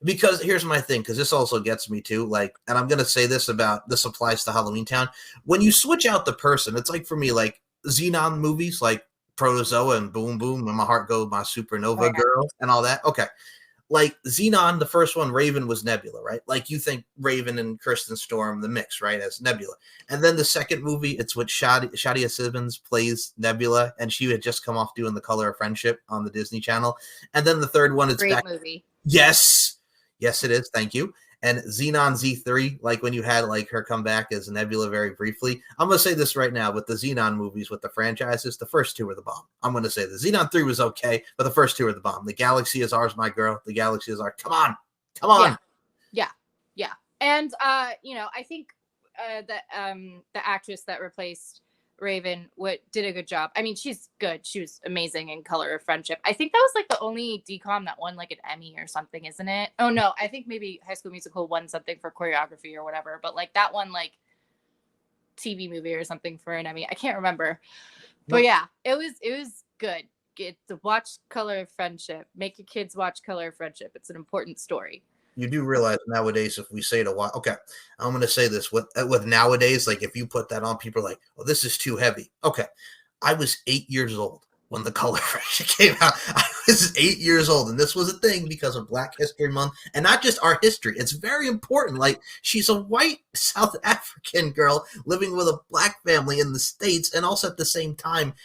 Because here's my thing, because this also gets me to like, and I'm gonna say this applies to Halloween Town. When you switch out the person, it's like for me, like Xenon movies, like Protozoa and Boom Boom, and My Heart Go My Supernova Girl, and all that. Okay. Like Xenon, the first one, Raven was Nebula, right? Like you think Raven and Kristen Storm, the mix, right, as Nebula. And then the second movie, it's what Shadia Simmons plays Nebula, and she had just come off doing The Color of Friendship on the Disney Channel. And then the third one, it's great movie. Yes, it is. Thank you. And Xenon Z3, like when you had like her come back as Nebula very briefly. I'm going to say this right now with the Xenon movies, with the franchises, the first 2 were the bomb. I'm going to say the Xenon 3 was okay, but the first 2 are the bomb. The Galaxy is Ours, My Girl. The Galaxy is Ours. Come on. Yeah. And, I think the actress that replaced Raven did a good job. I mean, she's good. She was amazing in Color of Friendship. I think that was like the only DCOM that won like an Emmy or something, isn't it? Oh no, I think maybe High School Musical won something for choreography or whatever, but like that one like TV movie or something for an Emmy. I can't remember. But yeah, it was good. Get to watch Color of Friendship. Make your kids watch Color of Friendship. It's an important story. You do realize nowadays, if we say to watch, okay, I'm going to say this with nowadays, like if you put that on, people are like, oh, this is too heavy. Okay. I was 8 years old when The Color of Friendship came out. I was 8 years old, and this was a thing because of Black History Month, and not just our history. It's very important. Like she's a white South African girl living with a Black family in the States, and also at the same time,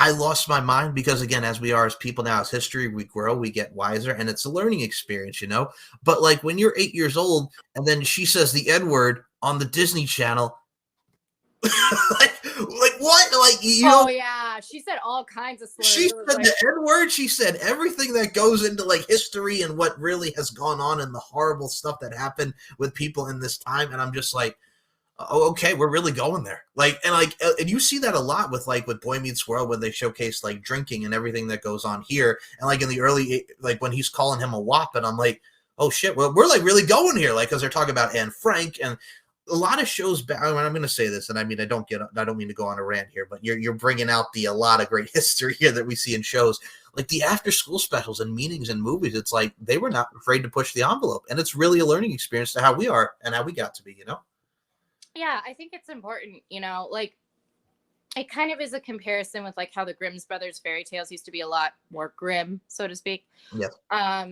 I lost my mind because, again, as we are as people now, as history, we grow, we get wiser, and it's a learning experience, you know? But, like, when you're 8 years old and then she says the N-word on the Disney Channel, like what? Like, you know? Oh, yeah. She said all kinds of slurs. She said the N-word. She said everything that goes into, like, history and what really has gone on and the horrible stuff that happened with people in this time, and I'm just like, oh, okay, we're really going there. And you see that a lot with Boy Meets World when they showcase like drinking and everything that goes on here. And like in the early, like when he's calling him a wop, and I'm like, oh shit, well, we're like really going here. Like, cause they're talking about Anne Frank and a lot of shows back. I'm going to say this, and I mean, I don't mean to go on a rant here, but you're bringing out a lot of great history here that we see in shows like the after school specials and meetings and movies. It's like they were not afraid to push the envelope, and it's really a learning experience to how we are and how we got to be, you know? Yeah, I think it's important, you know, like it kind of is a comparison with like how the Grimm's Brothers fairy tales used to be a lot more grim, so to speak. Yeah.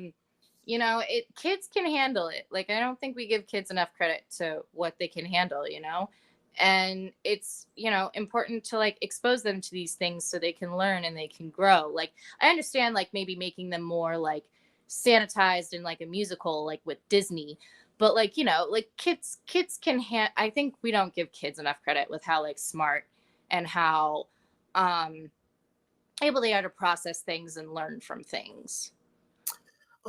You know, kids can handle it. Like, I don't think we give kids enough credit to what they can handle, you know? And it's, you know, important to like expose them to these things so they can learn and they can grow. Like, I understand like maybe making them more like sanitized in like a musical, like with Disney, but like, you know, like kids can I think we don't give kids enough credit with how like smart and how able they are to process things and learn from things.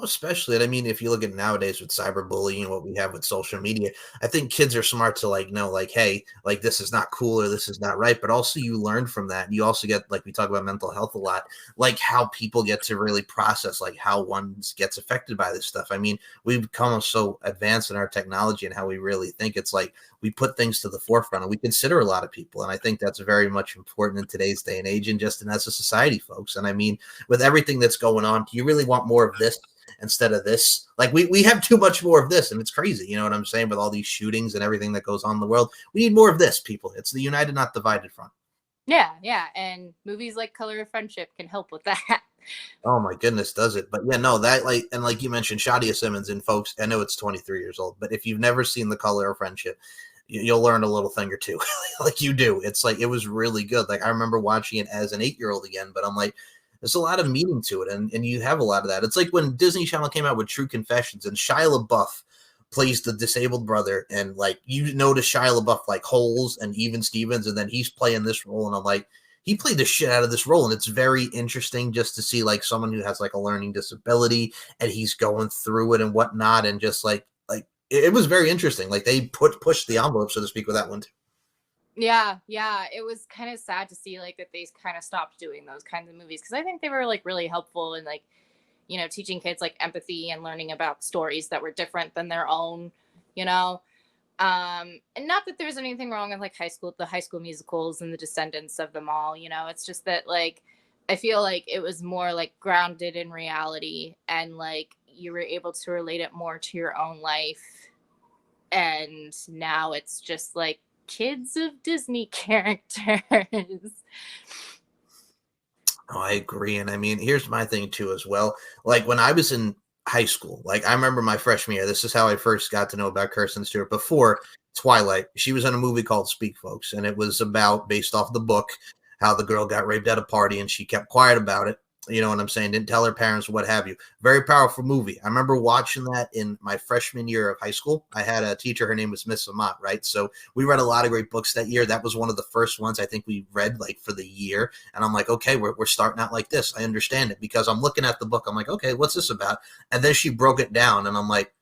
Especially, and I mean, if you look at nowadays with cyberbullying and what we have with social media, I think kids are smart to like know, like, hey, like this is not cool or this is not right. But also, you learn from that. You also get, like, we talk about mental health a lot, like how people get to really process, like how one gets affected by this stuff. I mean, we've become so advanced in our technology and how we really think. It's like we put things to the forefront and we consider a lot of people, and I think that's very much important in today's day and age, and just as a society, folks. And I mean, with everything that's going on, do you really want more of this instead of this? Like we have too much more of this, and it's crazy, you know what I'm saying, with all these shootings and everything that goes on in the world. We need more of this, people. It's the united, not divided front. Yeah, and movies like Color of Friendship can help with that. Oh my goodness, does it? But yeah, no, that, like, and like you mentioned, Shadia Simmons, and folks, I know it's 23 years old, but if you've never seen The Color of Friendship, you'll learn a little thing or two. Like you do. It's like, it was really good. Like I remember watching it as an 8-year-old again, but I'm like, there's a lot of meaning to it, and you have a lot of that. It's like when Disney Channel came out with True Confessions, and Shia LaBeouf plays the disabled brother, and like you notice Shia LaBeouf like Holes and Even Stevens, and then he's playing this role, and I'm like, he played the shit out of this role, and it's very interesting just to see like someone who has like a learning disability, and he's going through it and whatnot, and just like it was very interesting. Like they pushed the envelope, so to speak, with that one too. Yeah, it was kind of sad to see like that they kind of stopped doing those kinds of movies, because I think they were like really helpful in like, you know, teaching kids like empathy and learning about stories that were different than their own, you know. And not that there's anything wrong with like the high school musicals and the descendants of them all, you know. It's just that like I feel like it was more like grounded in reality, and like you were able to relate it more to your own life. And now it's just like kids of Disney characters. Oh, I agree. And I mean, here's my thing too as well. Like when I was in high school, like I remember my freshman year, this is how I first got to know about Kirsten Stewart. Before Twilight, she was in a movie called Speak, folks, and it was based off the book, how the girl got raped at a party and she kept quiet about it. You know what I'm saying? Didn't tell her parents, what have you. Very powerful movie. I remember watching that in my freshman year of high school. I had a teacher, her name was Miss Amat, right? So we read a lot of great books that year. That was one of the first ones I think we read like for the year. And I'm like, okay, we're starting out like this. I understand it, because I'm looking at the book. I'm like, okay, what's this about? And then she broke it down, and I'm like,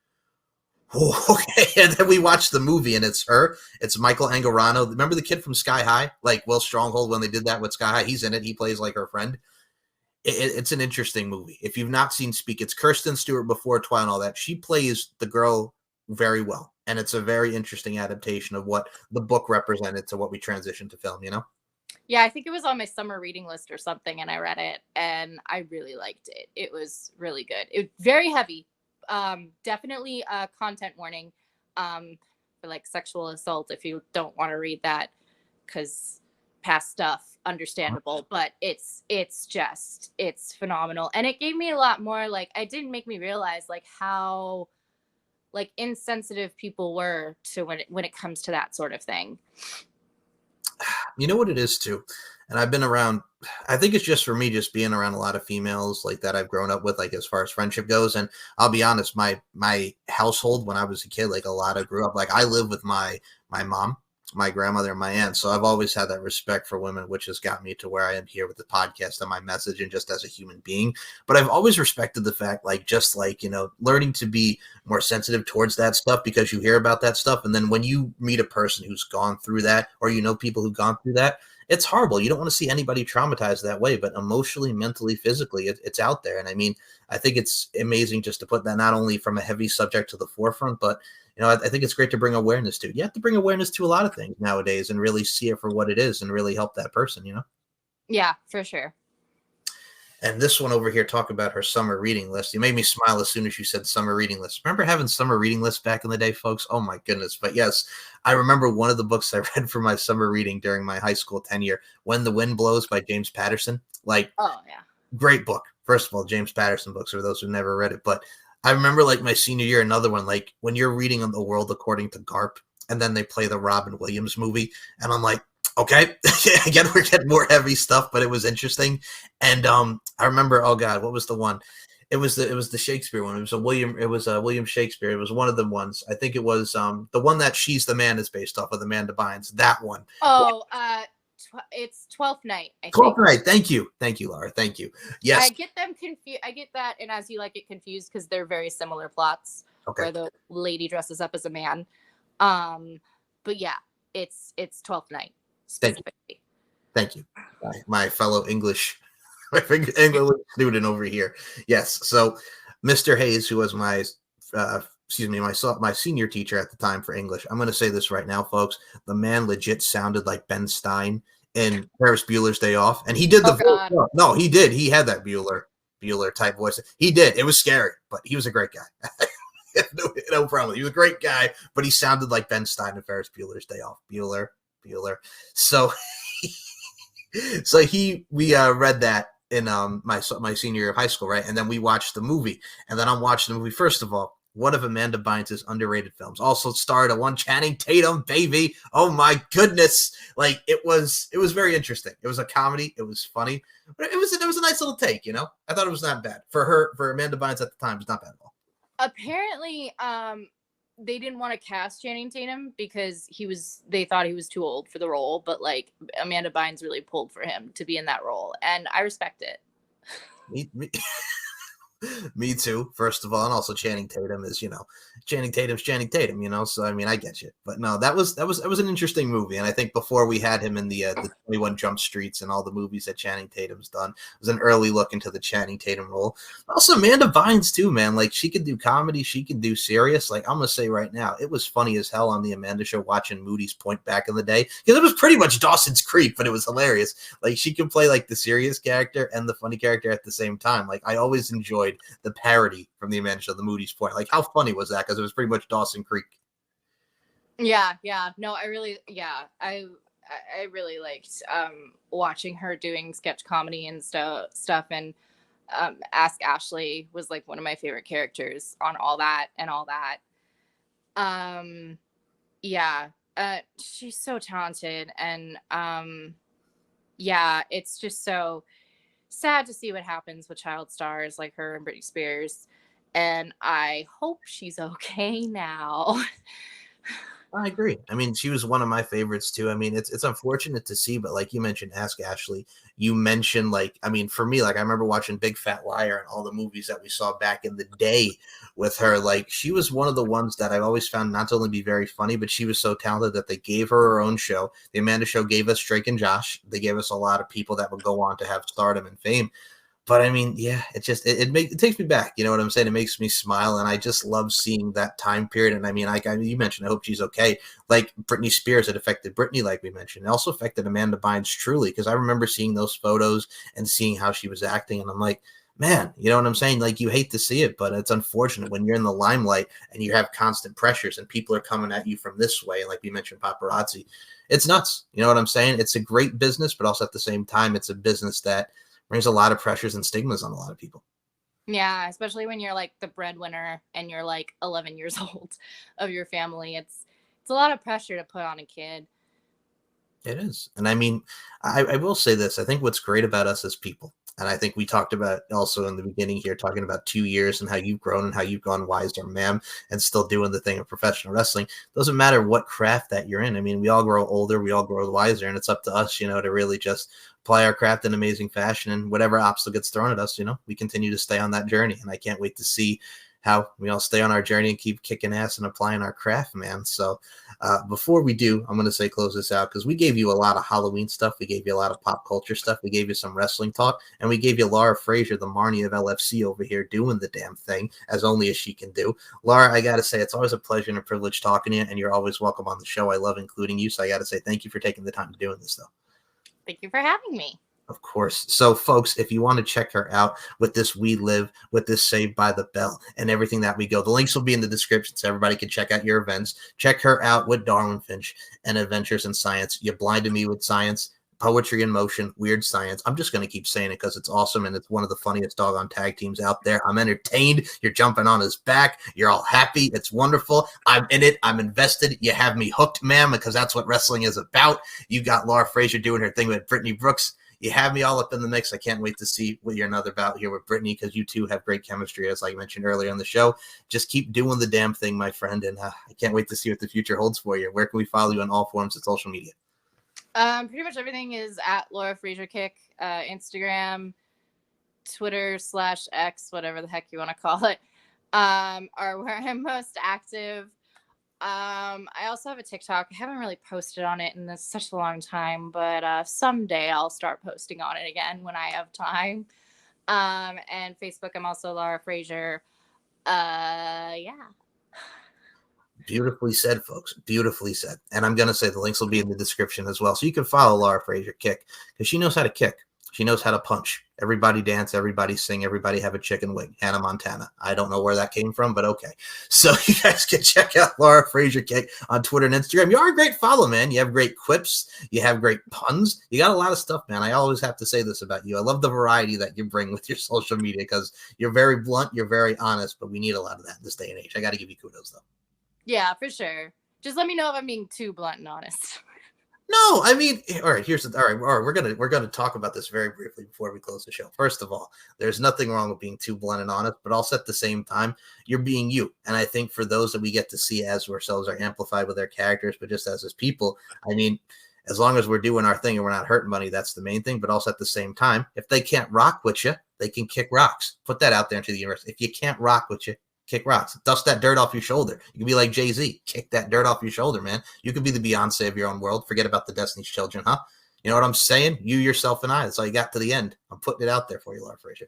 oh, okay. And then we watched the movie, and it's Michael Angarano. Remember the kid from Sky High? Like Will Stronghold, when they did that with Sky High, he's in it. He plays like her friend. It's an interesting movie. If you've not seen Speak, it's Kirsten Stewart before Twilight and all that. She plays the girl very well, and it's a very interesting adaptation of what the book represented to what we transitioned to film, you know? Yeah, I think it was on my summer reading list or something, and I read it, and I really liked it. It was really good. It was very heavy. Definitely a content warning for like sexual assault if you don't want to read that, because past stuff, understandable, but it's phenomenal. And it gave me a lot more, like, it didn't make me realize like how like insensitive people were to when it comes to that sort of thing. You know what it is too, and I've been around, I think it's just for me, just being around a lot of females like that I've grown up with, like as far as friendship goes. And I'll be honest, my household when I was a kid, like a lot of grew up, like I live with my mom, my grandmother, and my aunt. So I've always had that respect for women, which has got me to where I am here with the podcast and my message and just as a human being. But I've always respected the fact, like, just like, you know, learning to be more sensitive towards that stuff, because you hear about that stuff. And then when you meet a person who's gone through that, or, you know, people who've gone through that, it's horrible. You don't want to see anybody traumatized that way, but emotionally, mentally, physically, it's out there. And I mean, I think it's amazing just to put that not only from a heavy subject to the forefront, but I think it's great to bring awareness to. You have to bring awareness to a lot of things nowadays and really see it for what it is and really help that person, Yeah, for sure. And this one over here, talk about her summer reading list. You made me smile as soon as you said summer reading list. Remember having summer reading lists back in the day, folks? Oh my goodness. But yes, I remember one of the books I read for my summer reading during my high school tenure, When the Wind Blows by James Patterson. Like, oh yeah, great book. First of all, James Patterson books for those who never read it. But I remember like my senior year, another one, like when you're reading on The World According to Garp, and then they play the Robin Williams movie. And I'm like, okay, again, we're getting more heavy stuff, but it was interesting. And I remember, oh God, what was the one? It was the Shakespeare one. It was William Shakespeare. It was one of the ones. I think it was the one that She's the Man is based off of, Amanda Bynes. That one. Oh, it's Twelfth Night. I think. 12th Night. Thank you, Lara. Thank you. Yes, I get them confused. I get that, and As You Like It confused because they're very similar plots. Okay. Where the lady dresses up as a man. But yeah, it's Twelfth Night. Specifically. Thank you. My fellow English student over here. Yes. So Mr. Hayes, who was my senior teacher at the time for English, I'm going to say this right now, folks. The man legit sounded like Ben Stein in Ferris Bueller's Day Off. And he did the voice. No, he did. He had that Bueller type voice. He did. It was scary, but he was a great guy. no problem. He was a great guy, but he sounded like Ben Stein in Ferris Bueller's Day Off. Bueller. So we read that in my senior year of high school, right? And then we watched the movie, and then I'm watching the movie. First of all, one of Amanda Bynes' underrated films. Also starred a one Channing Tatum, baby. Oh my goodness. Like it was very interesting. It was a comedy. It was funny. But it was a nice little take, I thought it was not bad. For Amanda Bynes at the time, it was not bad at all. Apparently, they didn't want to cast Channing Tatum because they thought he was too old for the role, but like Amanda Bynes really pulled for him to be in that role, and I respect it. Me too, first of all, and also Channing Tatum is, Channing Tatum's Channing Tatum, so I mean, I get you. But no, that was an interesting movie, and I think before we had him in the 21 Jump Streets and all the movies that Channing Tatum's done, it was an early look into the Channing Tatum role. Also, Amanda Bynes too, man. Like she could do comedy, she could do serious. Like I'm gonna say right now, it was funny as hell on the Amanda Show watching Moody's Point back in the day because it was pretty much Dawson's Creek, but it was hilarious. Like she could play like the serious character and the funny character at the same time. Like I always enjoyed the parody from the Amanda Show, the Moody's Point. Like how funny was that? Because it was pretty much Dawson Creek. Yeah. No, I really liked watching her doing sketch comedy and stuff. And Ask Ashley was like one of my favorite characters on all that. She's so talented, and it's just so sad to see what happens with child stars like her and Britney Spears, and I hope she's okay now. I agree. I mean, she was one of my favorites too. I mean, it's unfortunate to see, but like you mentioned, Ask Ashley. You mentioned for me, I remember watching Big Fat Liar and all the movies that we saw back in the day with her. Like she was one of the ones that I've always found not to only be very funny, but she was so talented that they gave her own show. The Amanda Show gave us Drake and Josh. They gave us a lot of people that would go on to have stardom and fame. But I mean, yeah, it just it takes me back. You know what I'm saying? It makes me smile, and I just love seeing that time period. And I mean, you mentioned, I hope she's okay. Like Britney Spears, it affected Britney, like we mentioned. It also affected Amanda Bynes truly, because I remember seeing those photos and seeing how she was acting, and I'm like, man, you know what I'm saying? Like you hate to see it, but it's unfortunate when you're in the limelight and you have constant pressures and people are coming at you from this way. Like we mentioned, paparazzi. It's nuts. You know what I'm saying? It's a great business, but also at the same time, it's a business that brings a lot of pressures and stigmas on a lot of people. Yeah, especially when you're like the breadwinner and you're like 11 years old of your family. It's a lot of pressure to put on a kid. It is. And I mean, I will say this. I think what's great about us as people, and I think we talked about also in the beginning here, talking about 2 years and how you've grown and how you've gone wiser, ma'am, and still doing the thing of professional wrestling. Doesn't matter what craft that you're in. I mean, we all grow older, we all grow wiser, and it's up to us, to really just apply our craft in amazing fashion, and whatever obstacle gets thrown at us, we continue to stay on that journey. And I can't wait to see how we all stay on our journey and keep kicking ass and applying our craft, man. So before we do, I'm going to say close this out because we gave you a lot of Halloween stuff. We gave you a lot of pop culture stuff. We gave you some wrestling talk, and we gave you Lara Frazier, the Marnie of LFC over here doing the damn thing as only as she can do. Lara, I got to say, it's always a pleasure and a privilege talking to you, and you're always welcome on the show. I love including you. So I got to say thank you for taking the time to doing this, though. Thank you for having me. Of course. So, folks, if you want to check her out with this We Live, with this Saved by the Bell, and everything that we go, the links will be in the description so everybody can check out your events. Check her out with Darwin Finch and Adventures in Science. You blinded me with science, poetry in motion, weird science. I'm just going to keep saying it because it's awesome, and it's one of the funniest doggone tag teams out there. I'm entertained. You're jumping on his back. You're all happy. It's wonderful. I'm in it. I'm invested. You have me hooked, ma'am, because that's what wrestling is about. You got Lara Frazier doing her thing with Brittany Brooks. You have me all up in the mix. I can't wait to see what you're another about here with Britney because you two have great chemistry, as I mentioned earlier on the show. Just keep doing the damn thing, my friend, and I can't wait to see what the future holds for you. Where can we follow you on all forms of social media? Pretty much everything is at Lara Frazier Kick, Instagram, Twitter /X, whatever the heck you want to call it, are where I'm most active. I also have a TikTok. I haven't really posted on it in such a long time, but someday I'll start posting on it again when I have time. And Facebook, I'm also Lara Frazier. Yeah. Beautifully said, folks. Beautifully said. And I'm going to say the links will be in the description as well. So you can follow Lara Frazier Kick because she knows how to kick. She knows how to punch. Everybody dance, everybody sing, everybody have a chicken wing. Hannah Montana. I don't know where that came from, but okay. So you guys can check out Lara Frazier Kick on Twitter and Instagram. You are a great follow, man. You have great quips. You have great puns. You got a lot of stuff, man. I always have to say this about you. I love the variety that you bring with your social media because you're very blunt, you're very honest, but we need a lot of that in this day and age. I got to give you kudos, though. Yeah, for sure. Just let me know if I'm being too blunt and honest. No, I mean, all right. We're gonna talk about this very briefly before we close the show. First of all, there's nothing wrong with being too blunt and honest, but also at the same time, you're being you. And I think for those that we get to see as ourselves are amplified with our characters, but just as people, I mean, as long as we're doing our thing and we're not hurting money, that's the main thing. But also at the same time, if they can't rock with you, they can kick rocks. Put that out there into the universe. If you can't rock with you, kick rocks. Dust that dirt off your shoulder. You can be like Jay-Z. Kick that dirt off your shoulder, man. You can be the Beyonce of your own world. Forget about the Destiny's Children, huh? You know what I'm saying? You, yourself, and I. That's all you got to the end. I'm putting it out there for you, Lara Frazier.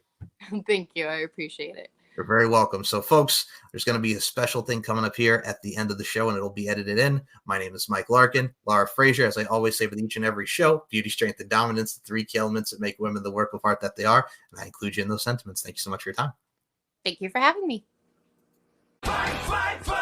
Thank you. I appreciate it. You're very welcome. So, folks, there's going to be a special thing coming up here at the end of the show, and it'll be edited in. My name is Mike Larkin. Lara Frazier, as I always say with each and every show, beauty, strength, and dominance, the three key elements that make women the work of art that they are. And I include you in those sentiments. Thank you so much for your time. Thank you for having me. Fight, fight, fight.